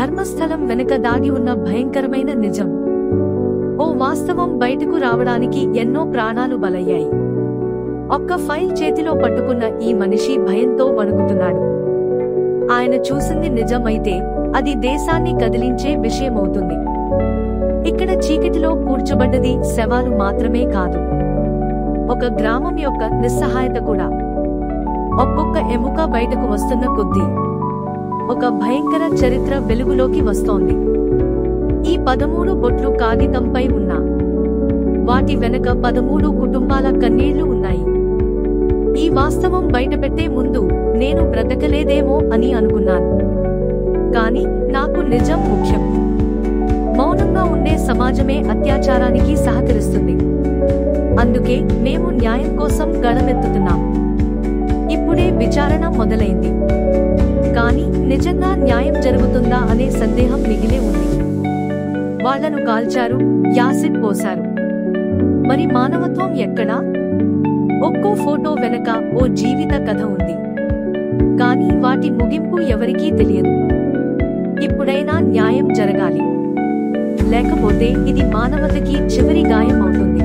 ధర్మస్థలం వెనుక దాగి ఉన్న భయంకరమైన నిజం. ఓ వాస్తవం బయటకు రావడానికి ఎన్నో ప్రాణాలు బలయ్యాయి. ఒక్క ఫైల్ చేతిలో పట్టుకున్న ఈ మనిషి భయంతో వణుకుతున్నాడు. ఆయన చూసింది నిజమైతే అది దేశాన్ని కదిలించే విషయమవుతుంది. ఇక్కడ చీకటిలో కూర్చోబడ్డది శవాలు మాత్రమే కాదు, ఒక గ్రామం యొక్క నిస్సహాయత కూడా. ఒక్కొక్క ఎముక బయటకు వస్తున్న కొద్దీ ఒక భయంకర చరిత్ర వెలుగులోకి వస్తోంది. ఈ 13 బొట్లు కాగితంపై ఉన్నా వాటి వెనక 13 కుటుంబాల కన్నీళ్లు ఉన్నాయి. ఈ వాస్తవం బయటపెట్టే ముందు నేను బ్రతకలేదేమో అని అనుకున్నాను. కానీ నాకు నిజం ముఖ్యం. మౌనంగా ఉండే సమాజమే అత్యాచారానికి సహకరిస్తుంది. అందుకే మేము న్యాయం కోసం గళమెత్తుతున్నాం. ఇప్పుడే విచారణ మొదలైంది, కానీ నిజంగా న్యాయం జరుగుతుందా అనే సందేహం మిగిలే ఉంది. వాళ్లను కాల్చారు, యాసిడ్ పోశారు. మరి మానవత్వం ఎక్కడా? ఒక్కో ఫోటో వెనక ఓ జీవిత కథ ఉంది, కానీ వాటి ముగింపు ఎవరికీ తెలియదు. ఇప్పుడైనా న్యాయం జరగాలి, లేకపోతే ఇది మానవతకి చివరి గాయం అవుతుంది.